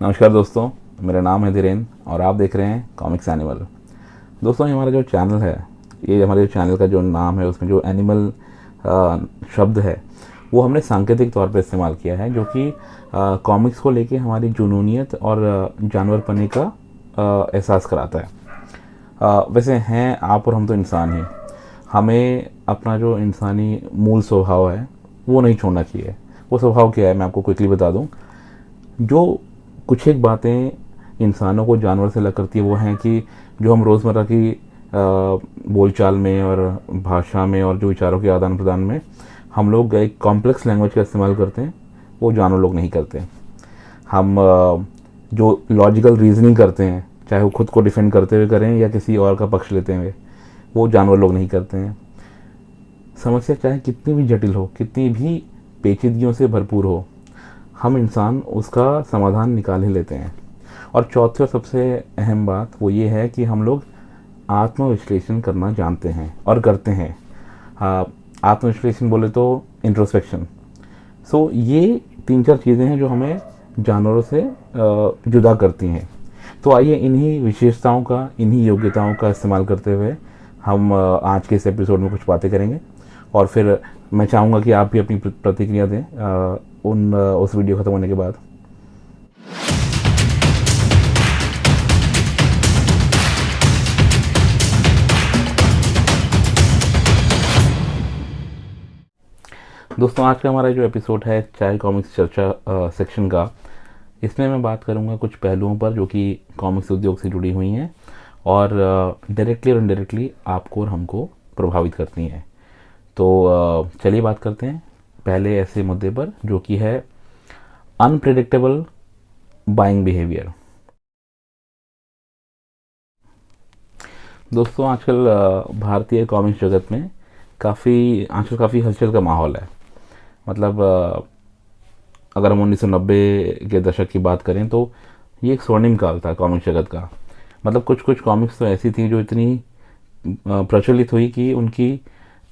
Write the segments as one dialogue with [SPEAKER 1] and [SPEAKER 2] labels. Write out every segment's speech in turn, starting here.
[SPEAKER 1] नमस्कार दोस्तों, मेरा नाम है धीरेन और आप देख रहे हैं कॉमिक्स एनिमल। दोस्तों, ये हमारा जो चैनल है, ये हमारे चैनल का जो नाम है उसमें जो एनिमल शब्द है वो हमने सांकेतिक तौर पर इस्तेमाल किया है, जो कि कॉमिक्स को लेके हमारी जुनूनियत और जानवरपने का एहसास कराता है। वैसे हैं आप और हम तो इंसान ही, हमें अपना जो इंसानी मूल स्वभाव है वो नहीं छोड़ना चाहिए। वो स्वभाव क्या है मैं आपको क्विकली बता दूं। जो कुछ एक बातें इंसानों को जानवर से अलग करती है वो हैं कि जो हम रोज़मर्रा की बोलचाल में और भाषा में और जो विचारों के आदान प्रदान में हम लोग एक कॉम्प्लेक्स लैंग्वेज का इस्तेमाल करते हैं, वो जानवर लोग नहीं करते। हम जो लॉजिकल रीजनिंग करते हैं, चाहे वो खुद को डिफेंड करते हुए करें या किसी और का पक्ष लेते हुए, वो जानवर लोग नहीं करते हैं। समस्या चाहे कितनी भी जटिल हो, कितनी भी पेचीदगियों से भरपूर हो, हम इंसान उसका समाधान निकाल ही लेते हैं। और चौथी और सबसे अहम बात वो ये है कि हम लोग आत्मविश्लेषण करना जानते हैं और करते हैं। आत्मविश्लेषण बोले तो इंट्रोस्पेक्शन। सो ये 3-4 चीज़ें हैं जो हमें जानवरों से जुदा करती हैं। तो आइए इन्हीं विशेषताओं का, इन्हीं योग्यताओं का इस्तेमाल करते हुए हम आज के इस एपिसोड में कुछ बातें करेंगे। और फिर मैं चाहूँगा कि आप भी अपनी प्रतिक्रिया दें उस वीडियो ख़त्म होने के बाद। दोस्तों, आज का हमारा जो एपिसोड है चाय कॉमिक्स चर्चा सेक्शन का, इसमें मैं बात करूंगा कुछ पहलुओं पर जो कि कॉमिक्स उद्योग से जुड़ी हुई हैं और डायरेक्टली और इनडायरेक्टली आपको और हमको प्रभावित करती हैं। तो चलिए बात करते हैं पहले ऐसे मुद्दे पर जो कि है अनप्रेडिक्टेबल बाइंग बिहेवियर। दोस्तों, आजकल भारतीय कॉमिक्स जगत में काफ़ी हलचल का माहौल है। मतलब अगर हम 1990 के दशक की बात करें तो ये एक स्वर्णिम काल था कॉमिक्स जगत का। मतलब कुछ कुछ कॉमिक्स तो ऐसी थी जो इतनी प्रचलित हुई कि उनकी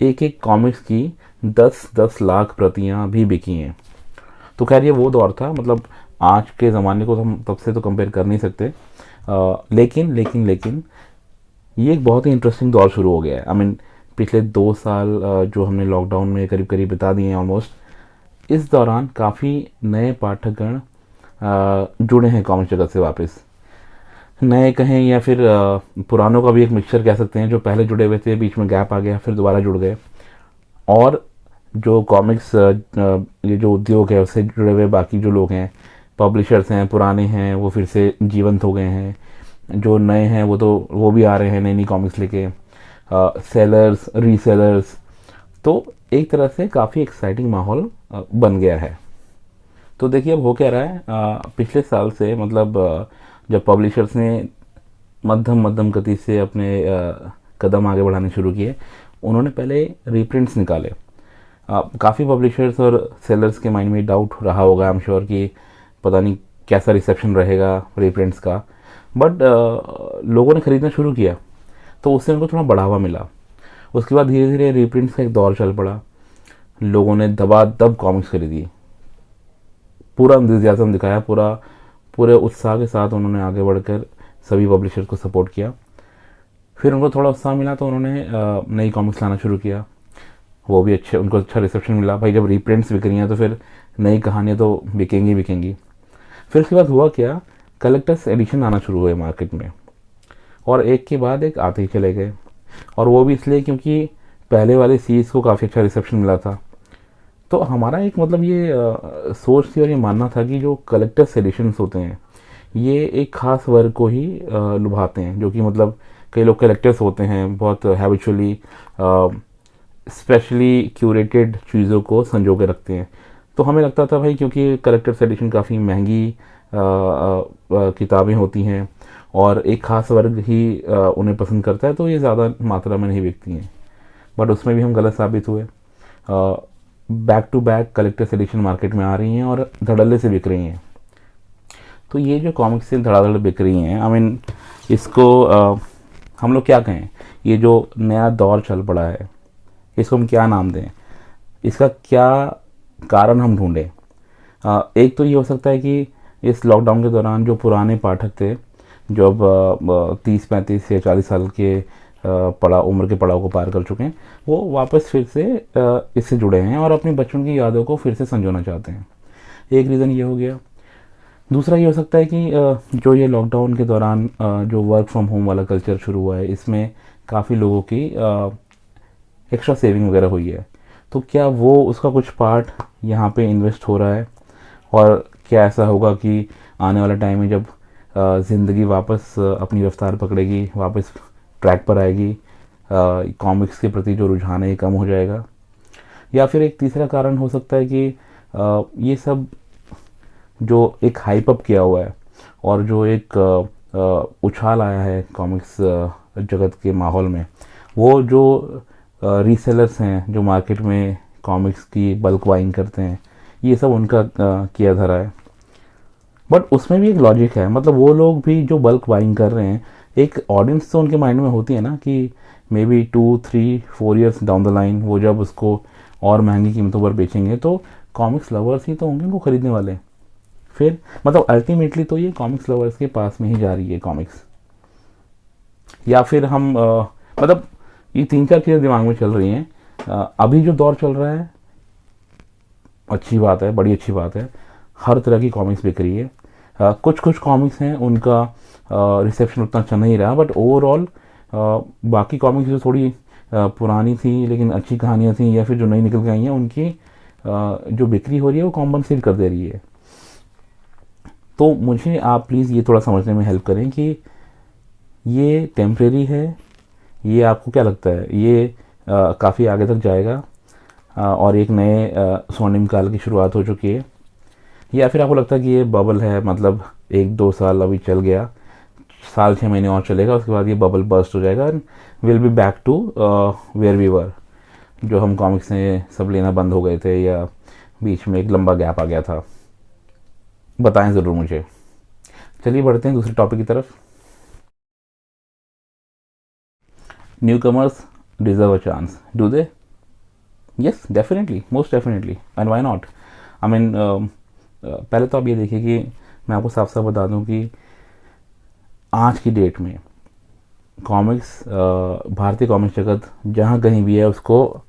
[SPEAKER 1] एक एक कॉमिक्स की 10-10 लाख प्रतियां भी बिकी हैं। तो खैर ये वो दौर था। मतलब आज के ज़माने को तो हम तब से तो कंपेयर कर नहीं सकते। लेकिन लेकिन लेकिन ये एक बहुत ही इंटरेस्टिंग दौर शुरू हो गया है। पिछले 2 साल जो हमने लॉकडाउन में करीब करीब बिता दिए हैं ऑलमोस्ट, इस दौरान काफ़ी नए पाठकगण जुड़े हैं कॉमिक्स जगत से वापस। नए कहें या फिर पुरानों का भी एक मिक्सचर कह सकते हैं। जो पहले जुड़े हुए थे, बीच में गैप आ गया, फिर दोबारा जुड़ गए। और जो कॉमिक्स ये जो उद्योग है उससे जुड़े हुए बाकी जो लोग हैं, पब्लिशर्स हैं, पुराने हैं, वो फिर से जीवंत हो गए हैं। जो नए हैं वो भी आ रहे हैं नई नई कॉमिक्स लेके, सेलर्स, रीसेलर्स। तो एक तरह से काफ़ी एक्साइटिंग माहौल बन गया है। तो देखिए अब हो क्या रहा है। पिछले साल से मतलब जब पब्लिशर्स ने मध्यम मध्यम गति से अपने कदम आगे बढ़ाने शुरू किए, उन्होंने पहले रीप्रिंट्स निकाले। काफ़ी पब्लिशर्स और सेलर्स के माइंड में डाउट रहा होगा, आई एम श्योर, कि पता नहीं कैसा रिसेप्शन रहेगा रीप्रिंट्स का। बट लोगों ने ख़रीदना शुरू किया तो उससे उनको थोड़ा बढ़ावा मिला। उसके बाद धीरे धीरे रीप्रिंट्स का एक दौर चल पड़ा। लोगों ने दबादब कॉमिक्स खरीदी, पूरा एंथुसियाज्म दिखाया, पूरे उत्साह के साथ उन्होंने आगे बढ़कर सभी पब्लिशर्स को सपोर्ट किया। फिर उनको थोड़ा उत्साह मिला तो उन्होंने नई कॉमिक्स लाना शुरू किया। वो भी उनको अच्छा रिसेप्शन मिला। भाई जब रीप्रिंट्स बिक रही हैं तो फिर नई कहानियाँ तो बिकेंगी। फिर उसके बाद हुआ क्या, कलेक्टर्स एडिशन आना शुरू हुए मार्केट में, और एक के बाद एक आते ही चले गए। और वो भी इसलिए क्योंकि पहले वाले सीरीज़ को काफ़ी अच्छा रिसेप्शन मिला था। तो हमारा एक मतलब ये सोच थी और ये मानना था कि जो कलेक्टर्स एडिशंस होते हैं ये एक ख़ास वर्ग को ही लुभाते हैं। जो कि मतलब कई लोग कलेक्टर्स होते हैं, बहुत हैबिचुअली स्पेशली क्यूरेटेड चीज़ों को संजो के रखते हैं। तो हमें लगता था भाई क्योंकि कलेक्टर्स एडिशन काफ़ी महंगी किताबें होती हैं और एक ख़ास वर्ग ही उन्हें पसंद करता है, तो ये ज़्यादा मात्रा में नहीं बिकती हैं। बट उसमें भी हम गलत साबित हुए। Back to back collectors edition market में आ रही हैं और धड़ल्ले से बिक रही हैं। तो ये जो कॉमिक्स से धड़ाधड़ बिक रही हैं, इसको हम लोग क्या कहें, ये जो नया दौर चल पड़ा है इसको हम क्या नाम दें, इसका क्या कारण हम ढूंढें। एक तो ये हो सकता है कि इस लॉकडाउन के दौरान जो पुराने पाठक थे, जो अब 30 35 या 40 साल के पड़ा उम्र के पड़ाव को पार कर चुके हैं, वो वापस फिर से इससे जुड़े हैं और अपनी बचपन की यादों को फिर से संजोना चाहते हैं। एक रीज़न ये हो गया। दूसरा ये हो सकता है कि जो ये लॉकडाउन के दौरान जो वर्क फ्रॉम होम वाला कल्चर शुरू हुआ है, इसमें काफ़ी लोगों की एक्स्ट्रा सेविंग वगैरह हुई है। तो क्या वो उसका कुछ पार्ट यहाँ पे इन्वेस्ट हो रहा है, और क्या ऐसा होगा कि आने वाला टाइम में जब ज़िंदगी वापस अपनी रफ्तार पकड़ेगी, वापस ट्रैक पर आएगी, कॉमिक्स के प्रति जो रुझान है ये कम हो जाएगा। या फिर एक तीसरा कारण हो सकता है कि ये सब जो एक हाइप अप किया हुआ है और जो एक उछाल आया है कॉमिक्स जगत के माहौल में, वो जो रीसेलर्स हैं जो मार्केट में कॉमिक्स की बल्क बाइंग करते हैं, ये सब उनका किया धरा है। बट उसमें भी एक लॉजिक है, मतलब वो लोग भी जो बल्क बाइंग कर रहे हैं, एक ऑडियंस तो उनके माइंड में होती है ना कि may be 2 3 4 years down the line वो जब उसको और महंगी कीमतों पर बेचेंगे तो कॉमिक्स लवर्स ही तो होंगे उनको खरीदने वाले। फिर मतलब अल्टीमेटली तो ये कॉमिक्स लवर्स के पास में ही जा रही है कॉमिक्स। या फिर हम मतलब ये 3 4 चीज़ें दिमाग में चल रही हैं। अभी जो दौर चल रहा है, अच्छी बात है, बड़ी अच्छी बात है, हर तरह की कॉमिक्स बिक रही है। कुछ कुछ कॉमिक्स हैं उनका रिसेप्शन उतना अच्छा नहीं रहा, बट ओवरऑल बाकी कॉमिक्स जो थोड़ी पुरानी थी लेकिन अच्छी कहानियाँ थी, या फिर जो नई निकल के आई हैं, उनकी जो बिक्री हो रही है वो कॉम्पनसेट कर दे रही है। तो मुझे आप प्लीज़ ये थोड़ा समझने में हेल्प करें कि ये टेम्परेरी है, ये आपको क्या लगता है ये काफ़ी आगे तक जाएगा और एक नए स्वर्णिम काल की शुरुआत हो चुकी है, या फिर आपको लगता है कि ये बबल है, मतलब 1 2 साल अभी चल गया, साल 6 महीने और चलेगा, उसके बाद ये बबल बर्स्ट हो जाएगा and will be back to where we were, जो हम कॉमिक्स से सब लेना बंद हो गए थे, या बीच में एक लंबा गैप आ गया था। बताएं ज़रूर मुझे। चलिए बढ़ते हैं दूसरे टॉपिक की तरफ। Newcomers deserve a chance, do they? Yes, definitely, most definitely, and why not. I mean पहले तो आप ये देखिए कि मैं आपको साफ साफ बता दूं कि आज की डेट में कॉमिक्स, भारतीय कॉमिक्स जगत जहाँ कहीं भी है, उसको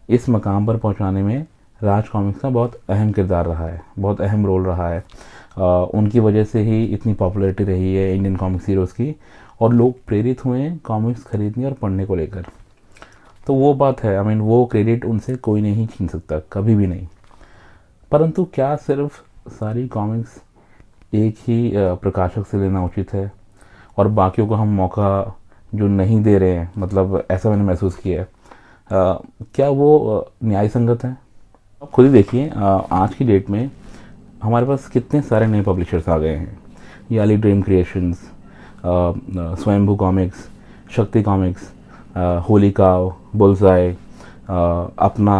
[SPEAKER 1] इस मकाम पर पहुँचाने में राज कॉमिक्स का बहुत अहम किरदार रहा है, बहुत अहम रोल रहा है। उनकी वजह से ही इतनी पॉपुलैरिटी रही है इंडियन कॉमिक्स हीरोज़ की, और लोग प्रेरित हुए हैं कॉमिक्स खरीदने और पढ़ने को लेकर। तो वो बात है, आई मीन वो क्रेडिट उनसे कोई नहीं छीन सकता, कभी भी नहीं। परंतु क्या सिर्फ सारी कॉमिक्स एक ही प्रकाशक से लेना उचित है और बाकियों को हम मौका जो नहीं दे रहे हैं, मतलब ऐसा मैंने महसूस किया है, क्या वो न्याय संगत है? आप खुद ही देखिए, आज की डेट में हमारे पास कितने सारे नए पब्लिशर्स आ गए हैं। याली ड्रीम क्रिएशंस, स्वयंभू कॉमिक्स, शक्ति कॉमिक्स, होली काव, बुल्सआई, अपना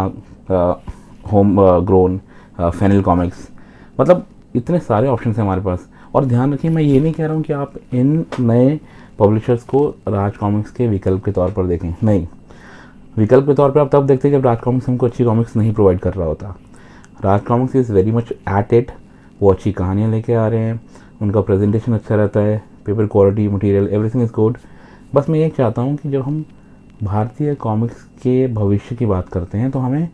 [SPEAKER 1] होम ग्रोन, फेनिल कॉमिक्स, मतलब इतने सारे ऑप्शंस हैं हमारे पास। और ध्यान रखिए, मैं ये नहीं कह रहा हूँ कि आप इन नए पब्लिशर्स को राज कॉमिक्स के विकल्प के तौर पर देखें, नहीं। विकल्प के तौर पर आप तब देखते हैं जब राज कॉमिक्स हमको अच्छी कॉमिक्स नहीं प्रोवाइड कर रहा होता। Raj comics is very much at it, वो अच्छी कहानियाँ लेके आ रहे हैं, उनका प्रेजेंटेशन अच्छा रहता है, paper quality, material, everything is good. बस मैं ये चाहता हूँ कि जब हम भारतीय कॉमिक्स के भविष्य की बात करते हैं तो हमें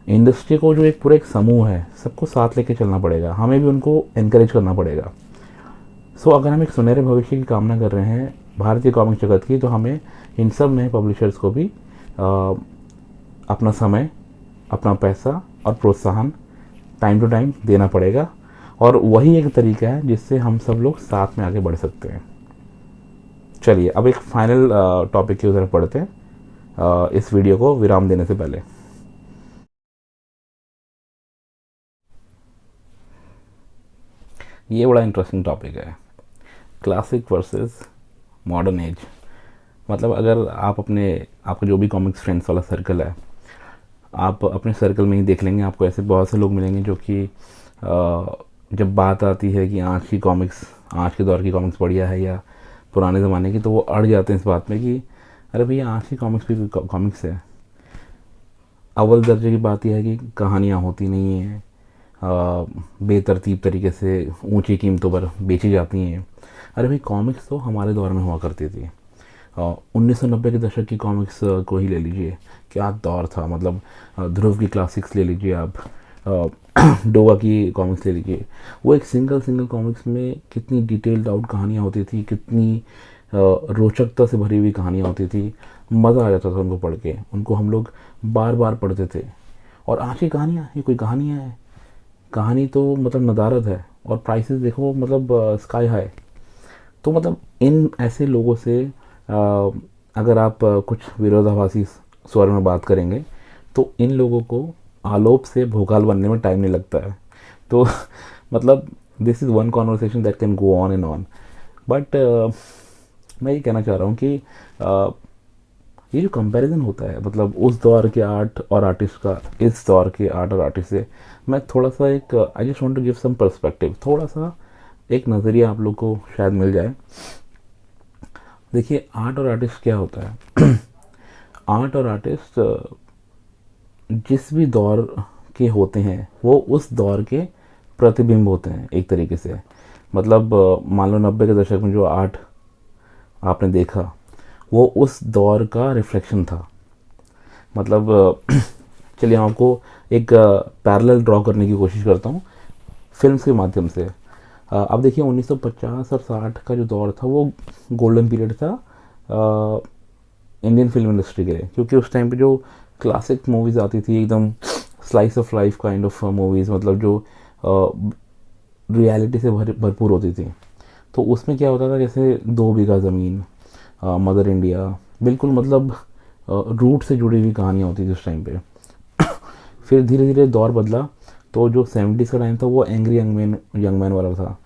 [SPEAKER 1] इंडस्ट्री को, जो एक पूरा एक समूह है, सबको साथ लेके चलना पड़ेगा, हमें भी उनको एनकरेज करना पड़ेगा। सो अगर हम एक सुनहरे भविष्य की कामना कर रहे हैं भारतीय कॉमिक्स जगत की, तो हमें इन सब नए पब्लिशर्स को भी अपना समय, अपना पैसा और प्रोत्साहन टाइम टू टाइम देना पड़ेगा, और वही एक तरीका है जिससे हम सब लोग साथ में आगे बढ़ सकते हैं। चलिए अब एक फाइनल टॉपिक की तरफ पढ़ते हैं इस वीडियो को विराम देने से पहले। ये बड़ा इंटरेस्टिंग टॉपिक है, क्लासिक वर्सेस मॉडर्न एज। मतलब अगर आप आपका जो भी कॉमिक्स फ्रेंड्स वाला सर्कल है, आप अपने सर्कल में ही देख लेंगे, आपको ऐसे बहुत से लोग मिलेंगे जो कि जब बात आती है कि आज की कॉमिक्स, आज के दौर की कॉमिक्स बढ़िया है या पुराने ज़माने की, तो वो अड़ जाते हैं इस बात में कि अरे भैया आज की कॉमिक्स भी कॉमिक्स है। अव्वल दर्जे की बात यह है कि कहानियाँ होती नहीं हैं, बेतरतीब तरीके से ऊंची कीमतों पर बेची जाती हैं। अरे भाई, कॉमिक्स तो हमारे दौर में हुआ करती थी। 1990 के दशक की कॉमिक्स को ही ले लीजिए, क्या दौर था। मतलब ध्रुव की क्लासिक्स ले लीजिए आप, डोवा की कॉमिक्स ले लीजिए। वो एक सिंगल सिंगल कॉमिक्स में कितनी डिटेल्ड आउट कहानियाँ होती थी, कितनी रोचकता से भरी हुई कहानियाँ होती थी। मज़ा आ जाता था उनको पढ़ के, उनको हम लोग बार बार पढ़ते थे। और आज की कहानियाँ, ये कोई कहानियाँ है? कहानी तो मतलब नदारद है, और प्राइसेस देखो मतलब स्काई हाई। तो मतलब इन ऐसे लोगों से अगर आप कुछ विरोधाभासी स्वर में बात करेंगे तो इन लोगों को आलोप से भोकाल बनने में टाइम नहीं लगता है। तो मतलब this is one conversation that can go on and on. But मैं ये कहना चाह रहा हूँ कि ये जो कंपैरिजन होता है मतलब उस दौर के आर्ट और आर्टिस्ट का इस दौर के आर्ट और आर्टिस्ट से, मैं थोड़ा सा एक I just want to give some perspective, थोड़ा सा एक नज़रिया आप लोग को शायद मिल जाए। देखिए, आर्ट और आर्टिस्ट क्या होता है? आर्ट और आर्टिस्ट जिस भी दौर के होते हैं वो उस दौर के प्रतिबिंब होते हैं एक तरीके से। मतलब मान लो 90 के दशक में जो आर्ट आपने देखा वो उस दौर का रिफ्लेक्शन था। मतलब चलिए हम आपको एक पैरेलल ड्रॉ करने की कोशिश करता हूँ फिल्म्स के माध्यम से। अब देखिए 1950 और 60 का जो दौर था वो गोल्डन पीरियड था इंडियन फिल्म इंडस्ट्री के लिए, क्योंकि उस टाइम पे जो क्लासिक मूवीज़ आती थी एकदम slice of life kind of movies, मतलब जो रियलिटी से भरपूर होती थी। तो उसमें क्या होता था, जैसे 2 बीघा ज़मीन, मदर इंडिया, बिल्कुल मतलब रूट से जुड़ी हुई कहानियाँ होती थी उस टाइम पे। फिर धीरे धीरे दौर बदला, तो जो 70s का टाइम था वो एंग्री यंग मैन वाला था।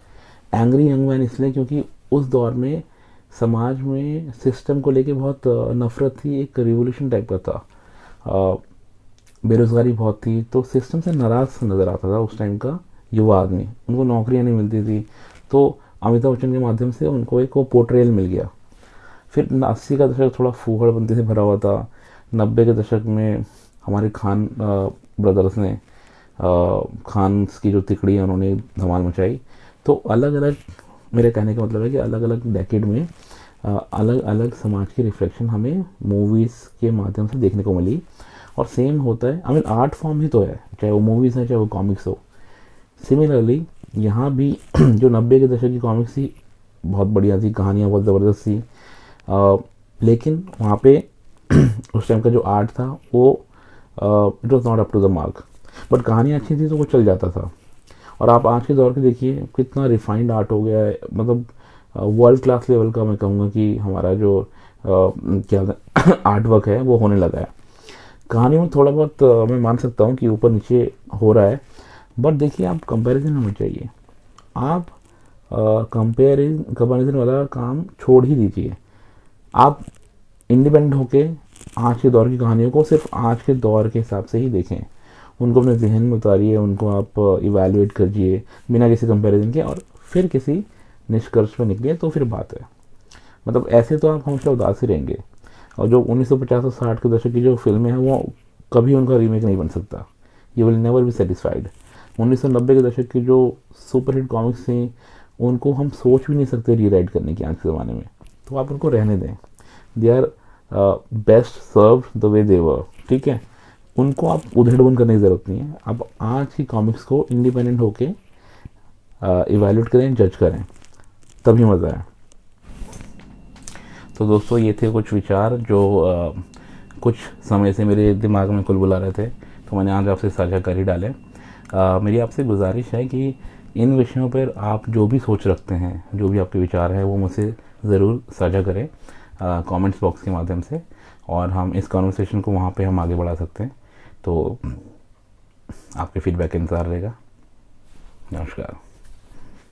[SPEAKER 1] एंग्री यंग मैन इसलिए क्योंकि उस दौर में समाज में सिस्टम को लेके बहुत नफ़रत थी, एक रिवोल्यूशन टाइप का था। बेरोज़गारी बहुत थी, तो सिस्टम से नाराज़ नज़र आता था उस टाइम का युवा आदमी, उनको नौकरियां नहीं मिलती थी। तो अमिताभ बच्चन के माध्यम से उनको एक वो पोर्ट्रेयल मिल गया। फिर 80 का दशक थोड़ा फूहड़पंती से भरा हुआ था। 90 के दशक में हमारे खान ब्रदर्स ने खान की जो तिकड़ी है उन्होंने धमाल मचाई। तो अलग अलग, मेरे कहने का मतलब है कि अलग अलग डेकेड में अलग अलग समाज की रिफ्लेक्शन हमें मूवीज़ के माध्यम से देखने को मिली। और सेम होता है, आई मीन आर्ट फॉर्म ही तो है, चाहे वो मूवीज़ है चाहे वो कॉमिक्स हो। सिमिलरली यहाँ भी जो 90 के दशक की कॉमिक्स थी बहुत बढ़िया थी, कहानियाँ बहुत ज़बरदस्त थी, लेकिन वहाँ पे उस टाइम का जो आर्ट था वो it was not up to the mark. But कहानियाँ अच्छी थी तो वो चल जाता था। और आप आज के दौर के देखिए कितना रिफाइंड आर्ट हो गया है, मतलब वर्ल्ड क्लास लेवल का मैं कहूँगा कि हमारा जो क्या आर्ट वर्क है वो होने लगा है। कहानी में थोड़ा बहुत मैं मान सकता हूँ कि ऊपर नीचे हो रहा है, बट देखिए आप कंपैरिजन होना चाहिए। आप कंपैरिजन वाला काम छोड़ ही दीजिए। आप इंडिपेंडेंट होके आज के दौर की कहानियों को सिर्फ आज के दौर के हिसाब से ही देखें, उनको अपने जहन में उतारिए, उनको आप इवैल्यूएट करिए बिना किसी कंपैरिजन के, और फिर किसी निष्कर्ष पर निकलिए, तो फिर बात है। मतलब ऐसे तो आप हमेशा उदास ही रहेंगे। और जो 1950 और 60 के दशक की जो फिल्में हैं वो कभी उनका रीमेक नहीं बन सकता, you will never be satisfied. 1990 के दशक की जो सुपरहिट कॉमिक्स थी उनको हम सोच भी नहीं सकते रीराइट करने की आज के ज़माने में, तो आप उनको रहने दें। They are best serve the way they were, ठीक है, उनको आप उधेड़-बुन करने की ज़रूरत नहीं है। आप आज की कॉमिक्स को इंडिपेंडेंट होके इवैल्यूएट करें, जज करें, तभी मज़ा है। तो दोस्तों ये थे कुछ विचार जो कुछ समय से मेरे दिमाग में कुलबुला रहे थे, तो मैंने आज आपसे साझा कर ही डाले। मेरी आपसे गुजारिश है कि इन विषयों पर आप जो भी सोच रखते हैं, जो भी आपके विचार हैं, वो मुझसे ज़रूर साझा करें कमेंट्स बॉक्स के माध्यम से, और हम इस कॉन्वर्सेशन को वहाँ पे हम आगे बढ़ा सकते हैं। तो आपके फीडबैक का इंतज़ार रहेगा। नमस्कार।